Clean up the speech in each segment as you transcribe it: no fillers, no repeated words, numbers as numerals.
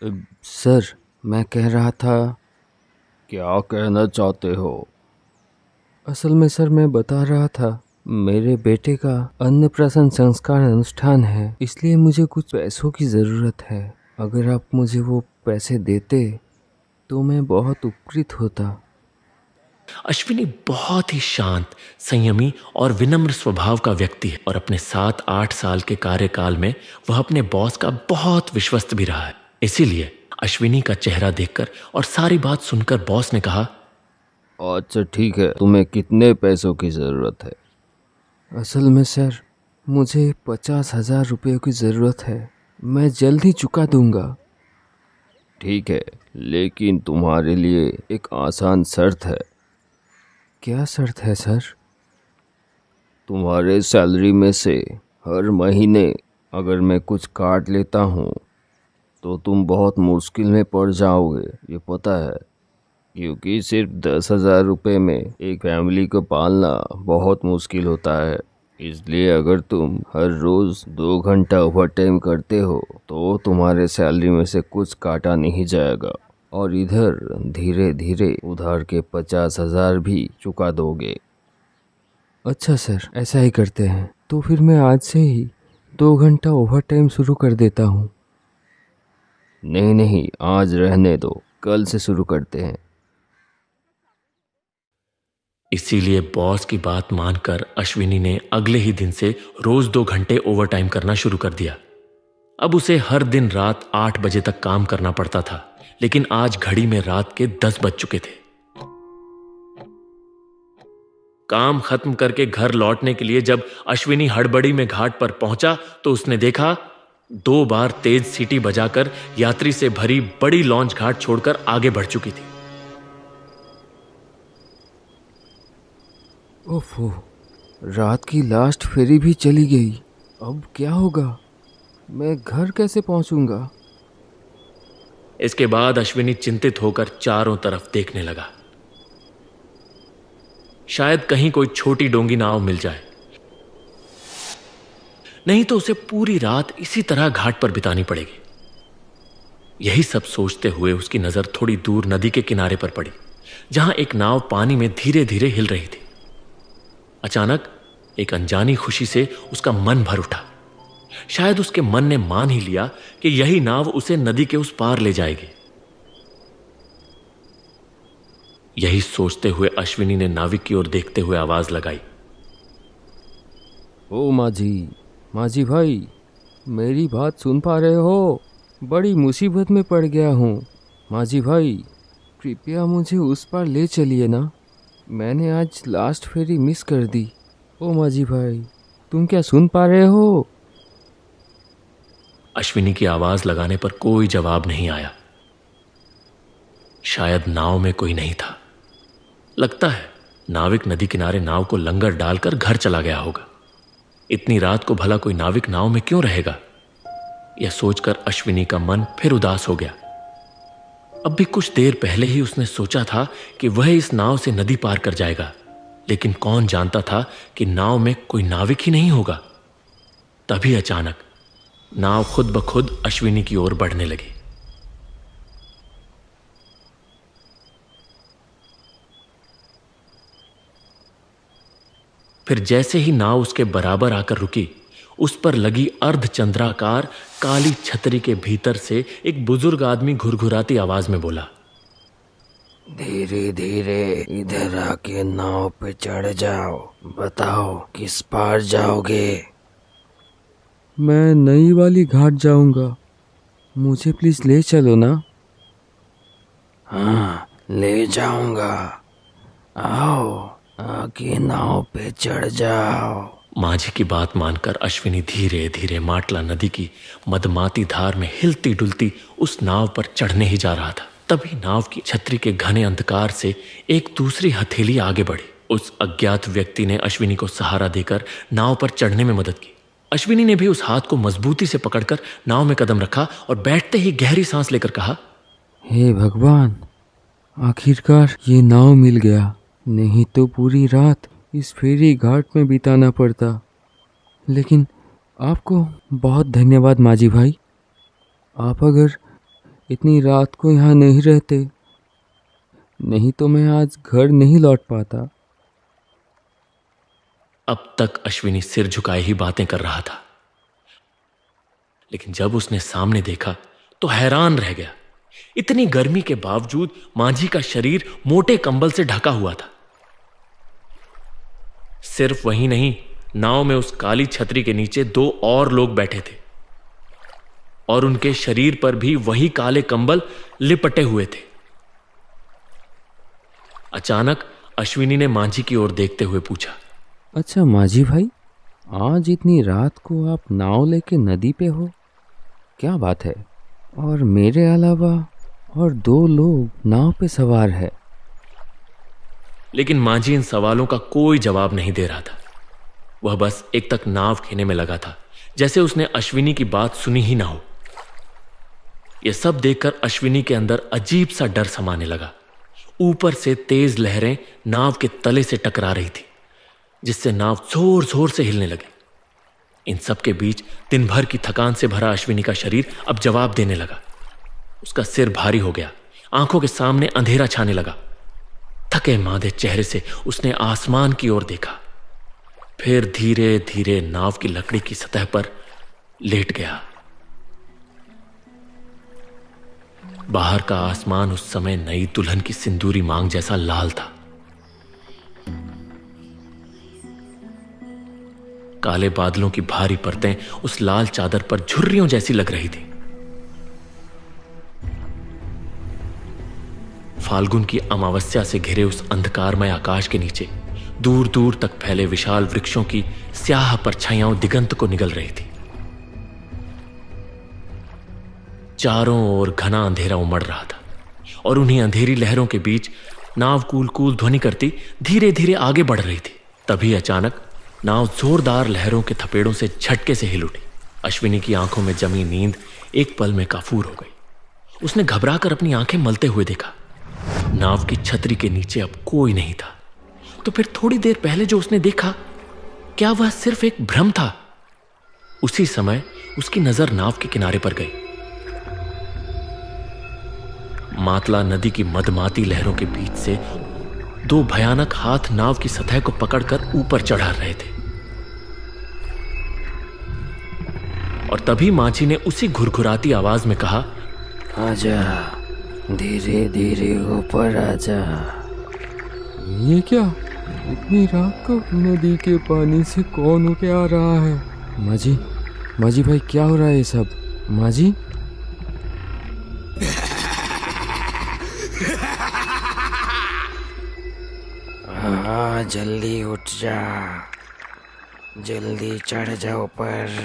अ, sir, मैं कह रहा था। क्या कहना चाहते हो? असल में सर, मैं बता रहा था, मेरे बेटे का अन्नप्राशन संस्कार अनुष्ठान है, इसलिए मुझे कुछ पैसों की ज़रूरत है। अगर आप मुझे वो पैसे देते तो मैं बहुत उपकृत होता। अश्विनी बहुत ही शांत, संयमी और विनम्र स्वभाव का व्यक्ति है और अपने 7-8 साल के कार्यकाल में वह अपने बॉस का बहुत विश्वस्त भी रहा है। इसीलिए अश्विनी का चेहरा देखकर और सारी बात सुनकर बॉस ने कहा, अच्छा ठीक है, तुम्हें कितने पैसों की ज़रूरत है? असल में सर, मुझे 50,000 रुपये की ज़रूरत है। मैं जल्द ही चुका दूंगा। ठीक है, लेकिन तुम्हारे लिए एक आसान शर्त है। क्या शर्त है सर? तुम्हारे सैलरी में से हर महीने अगर मैं कुछ काट लेता हूँ तो तुम बहुत मुश्किल में पड़ जाओगे, ये पता है। क्योंकि सिर्फ 10,000 रुपये में एक फैमिली को पालना बहुत मुश्किल होता है। इसलिए अगर तुम हर रोज़ 2 घंटा ओवर टाइम करते हो तो तुम्हारे सैलरी में से कुछ काटा नहीं जाएगा और इधर धीरे धीरे उधार के 50,000 भी चुका दोगे। अच्छा सर, ऐसा ही करते हैं। तो फिर मैं आज से ही 2 घंटा ओवर टाइम शुरू कर देता हूँ। नहीं नहीं, आज रहने दो, कल से शुरू करते हैं। इसीलिए बॉस की बात मानकर अश्विनी ने अगले ही दिन से रोज 2 घंटे ओवरटाइम करना शुरू कर दिया। अब उसे हर दिन रात 8 बजे तक काम करना पड़ता था, लेकिन आज घड़ी में रात के 10 बज चुके थे। काम खत्म करके घर लौटने के लिए जब अश्विनी हड़बड़ी में घाट पर पहुंचा तो उसने देखा 2 बार तेज सीटी बजाकर यात्री से भरी बड़ी लॉन्च घाट छोड़कर आगे बढ़ चुकी थी। ओफो, रात की लास्ट फेरी भी चली गई। अब क्या होगा? मैं घर कैसे पहुंचूंगा? इसके बाद अश्विनी चिंतित होकर चारों तरफ देखने लगा। शायद कहीं कोई छोटी डोंगी नाव मिल जाए, नहीं तो उसे पूरी रात इसी तरह घाट पर बितानी पड़ेगी। यही सब सोचते हुए उसकी नजर थोड़ी दूर नदी के किनारे पर पड़ी, जहां एक नाव पानी में धीरे धीरे हिल रही थी। अचानक एक अनजानी खुशी से उसका मन भर उठा। शायद उसके मन ने मान ही लिया कि यही नाव उसे नदी के उस पार ले जाएगी। यही सोचते हुए अश्विनी ने नाविक की ओर देखते हुए आवाज लगाई, ओ माझी, माझी भाई, मेरी बात सुन पा रहे हो? बड़ी मुसीबत में पड़ गया हूँ। माझी भाई, कृपया मुझे उस पार ले चलिए ना। मैंने आज लास्ट फेरी मिस कर दी। ओ माझी भाई, तुम क्या सुन पा रहे हो? अश्विनी की आवाज लगाने पर कोई जवाब नहीं आया। शायद नाव में कोई नहीं था। लगता है नाविक नदी किनारे नाव को लंगर डालकर घर चला गया होगा। इतनी रात को भला कोई नाविक नाव में क्यों रहेगा? यह सोचकर अश्विनी का मन फिर उदास हो गया। अब भी कुछ देर पहले ही उसने सोचा था कि वह इस नाव से नदी पार कर जाएगा, लेकिन कौन जानता था कि नाव में कोई नाविक ही नहीं होगा। तभी अचानक नाव खुद ब खुद अश्विनी की ओर बढ़ने लगी। फिर जैसे ही नाव उसके बराबर आकर रुकी, उस पर लगी अर्धचंद्राकार काली छतरी के भीतर से एक बुजुर्ग आदमी घुरघुराती आवाज में बोला, धीरे धीरे इधर आके नाव पे चढ़ जाओ। बताओ किस पार जाओगे? मैं नई वाली घाट जाऊंगा। मुझे प्लीज ले चलो ना। हाँ, ले जाऊंगा। आओ, आके नाव पे चढ़ जाओ। माझी की बात मानकर अश्विनी धीरे धीरे माटला नदी की मदमाती धार में हिलती डुलती उस नाव पर चढ़ने ही जा रहा था। तभी नाव की छतरी के घने अंधकार से एक दूसरी हथेली आगे बढ़ी। उस अज्ञात व्यक्ति ने अश्विनी को सहारा देकर नाव पर चढ़ने में मदद की। अश्विनी ने भी उस हाथ को मजबूती से पकड़कर नाव में कदम रखा और बैठते ही गहरी सांस लेकर कहा, हे भगवान, आखिरकार ये नाव मिल गया। नहीं तो पूरी रात इस फेरी घाट में बिताना पड़ता। लेकिन आपको बहुत धन्यवाद माझी भाई। आप अगर इतनी रात को यहाँ नहीं रहते, नहीं तो मैं आज घर नहीं लौट पाता। अब तक अश्विनी सिर झुकाए ही बातें कर रहा था, लेकिन जब उसने सामने देखा तो हैरान रह गया। इतनी गर्मी के बावजूद मांझी का शरीर मोटे कंबल से ढका हुआ था। सिर्फ वही नहीं, नाव में उस काली छतरी के नीचे 2 और लोग बैठे थे और उनके शरीर पर भी वही काले कंबल लिपटे हुए थे। अचानक अश्विनी ने मांझी की ओर देखते हुए पूछा, अच्छा मांझी भाई, आज इतनी रात को आप नाव लेके नदी पे हो, क्या बात है? और मेरे अलावा और 2 लोग नाव पे सवार है। लेकिन मांझी इन सवालों का कोई जवाब नहीं दे रहा था। वह बस एक तक नाव खेने में लगा था, जैसे उसने अश्विनी की बात सुनी ही ना हो। यह सब देखकर अश्विनी के अंदर अजीब सा डर समाने लगा। ऊपर से तेज लहरें नाव के तले से टकरा रही थी, जिससे नाव जोर जोर से हिलने लगी। इन सब के बीच दिन भर की थकान से भरा अश्विनी का शरीर अब जवाब देने लगा। उसका सिर भारी हो गया, आंखों के सामने अंधेरा छाने लगा। थके मांदे चेहरे से उसने आसमान की ओर देखा, फिर धीरे धीरे नाव की लकड़ी की सतह पर लेट गया। बाहर का आसमान उस समय नई दुल्हन की सिंदूरी मांग जैसा लाल था। काले बादलों की भारी परतें उस लाल चादर पर झुर्रियों जैसी लग रही थी। फाल्गुन की अमावस्या से घिरे उस अंधकारमय आकाश के नीचे दूर दूर तक फैले विशाल वृक्षों की स्याह परछाइयां दिगंत को निगल रही थी। चारों ओर घना अंधेरा उमड़ रहा था और उन्हीं अंधेरी लहरों के बीच नाव कूल कूल ध्वनि करती धीरे धीरे आगे बढ़ रही थी। तभी अचानक नाव जोरदार लहरों के थपेड़ों से झटके से हिल उठी। अश्विनी की आंखों में जमी नींद एक पल में काफूर हो गई। उसने घबराकर अपनी आंखें मलते हुए देखा। नाव की छतरी के नीचे अब कोई नहीं था। तो फिर थोड़ी देर पहले जो उसने देखा, क्या वह सिर्फ एक भ्रम था? उसी समय उसकी नजर नाव के किनारे पर गई। मातला नदी की मदमाती लहरों के बीच से 2 भयानक हाथ नाव की सतह को पकड़कर ऊपर चढ़ा रहे थे। और तभी मांझी ने उसी घुरघुराती आवाज में कहा, आजा, धीरे धीरे ऊपर आजा। ये क्या? इतनी रात को नदी के पानी से कौन होके आ रहा है? मांझी भाई, क्या हो रहा है ये सब? मांझी, हाँ जल्दी उठ जा, जल्दी चढ़ जा ऊपर।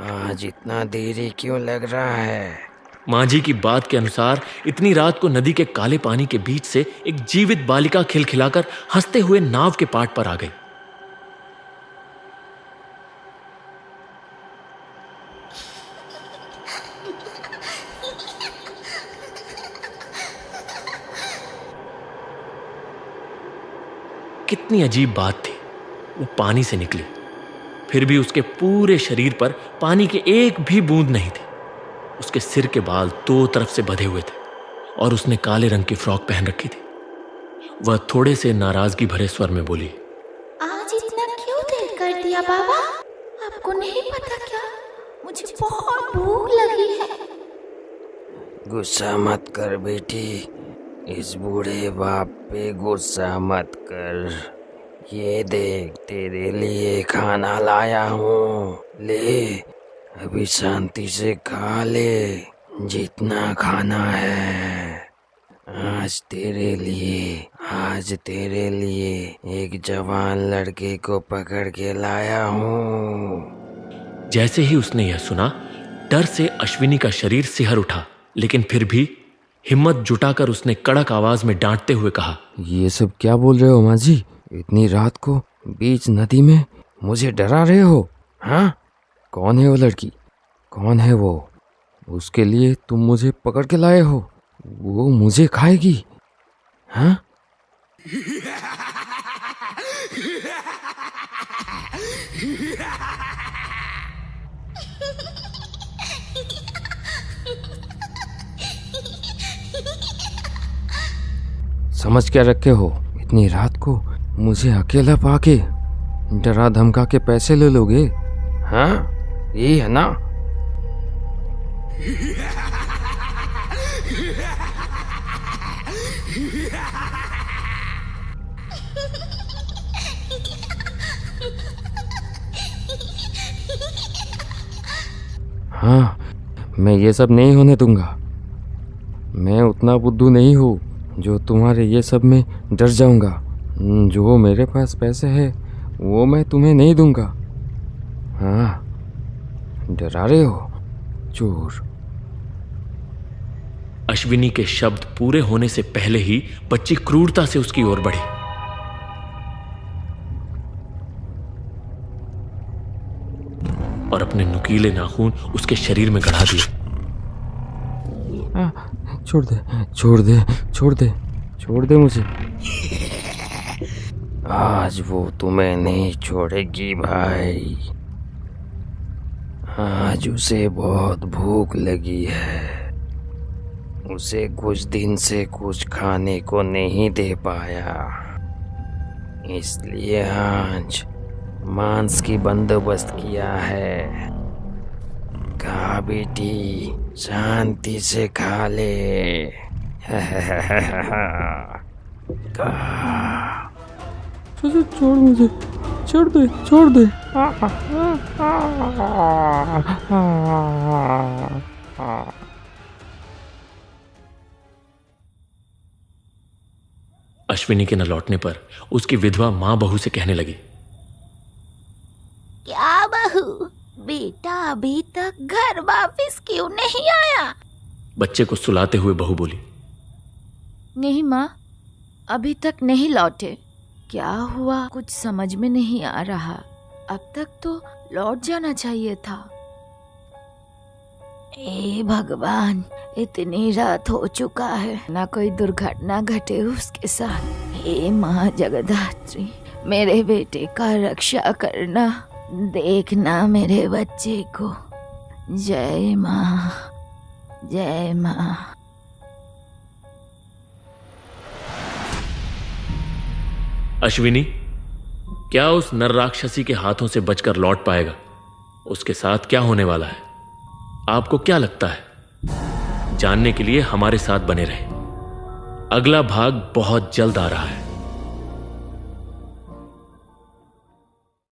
आज इतना देरी क्यों लग रहा है? मांझी की बात के अनुसार इतनी रात को नदी के काले पानी के बीच से एक जीवित बालिका खिलखिलाकर हंसते हुए नाव के पाट पर आ गई। कितनी अजीब बात थी। वो पानी से निकली, फिर भी उसके पूरे शरीर पर पानी की एक भी बूंद नहीं थी। उसके सिर के बाल 2 तरफ से बंधे हुए थे और उसने काले रंग की फ्रॉक पहन रखी थी। वह थोड़े से नाराजगी भरे स्वर में बोली, आज इतना क्यों देर कर दिया बाबा? आपको नहीं पता क्या? मुझे बहुत भूख लगी है। गुस्सा मत कर बेटी, इस बूढ़े बाप पे गुस्सा मत कर। ये देख, तेरे लिए खाना लाया हूँ, ले अभी शांति से खा ले जितना खाना है। आज तेरे लिए एक जवान लड़के को पकड़ के लाया हूँ। जैसे ही उसने यह सुना, डर से अश्विनी का शरीर सिहर उठा, लेकिन फिर भी हिम्मत जुटाकर उसने कड़क आवाज में डांटते हुए कहा, ये सब क्या बोल रहे हो मांझी? इतनी रात को बीच नदी में मुझे डरा रहे हो? हाँ, कौन है वो लड़की? कौन है वो? उसके लिए तुम मुझे पकड़ के लाए हो? वो मुझे खाएगी? हाँ? समझ क्या रखे हो? इतनी रात को मुझे अकेला पाके डरा धमका के पैसे ले लोगे? हाँ, यही है ना? हाँ, मैं ये सब नहीं होने दूंगा। मैं उतना बुद्धू नहीं हूँ जो तुम्हारे ये सब में डर जाऊंगा। जो मेरे पास पैसे है वो मैं तुम्हें नहीं दूंगा। हाँ, डरा रहे हो चोर। अश्विनी के शब्द पूरे होने से पहले ही बच्ची क्रूरता से उसकी ओर बढ़ी। और अपने नुकीले नाखून उसके शरीर में गड़ा दिए। छोड़ दे, छोड़ दे, छोड़ दे, छोड़ दे मुझे। आज वो तुम्हें नहीं छोड़ेगी भाई। आज उसे बहुत भूख लगी है। उसे कुछ दिन से कुछ खाने को नहीं दे पाया, इसलिए आज मांस की बंदोबस्त किया है। खा बेटी, शांति से खा ले। छोड़ मुझे, छोड़ दे, छोड़ दे। अश्विनी के न लौटने पर उसकी विधवा मां बहू से कहने लगी, क्या बहू, बेटा अभी तक घर वापस क्यों नहीं आया? बच्चे को सुलाते हुए बहू बोली, नहीं माँ, अभी तक नहीं लौटे। क्या हुआ कुछ समझ में नहीं आ रहा। अब तक तो लौट जाना चाहिए था। हे भगवान, इतनी रात हो चुका है, ना कोई दुर्घटना घटे उसके साथ। हे माँ जगदात्री, मेरे बेटे का रक्षा करना, देखना मेरे बच्चे को। जय माँ, जय माँ। अश्विनी क्या उस नर राक्षसी के हाथों से बचकर लौट पाएगा? उसके साथ क्या होने वाला है? आपको क्या लगता है? जानने के लिए हमारे साथ बने रहें। अगला भाग बहुत जल्द आ रहा है।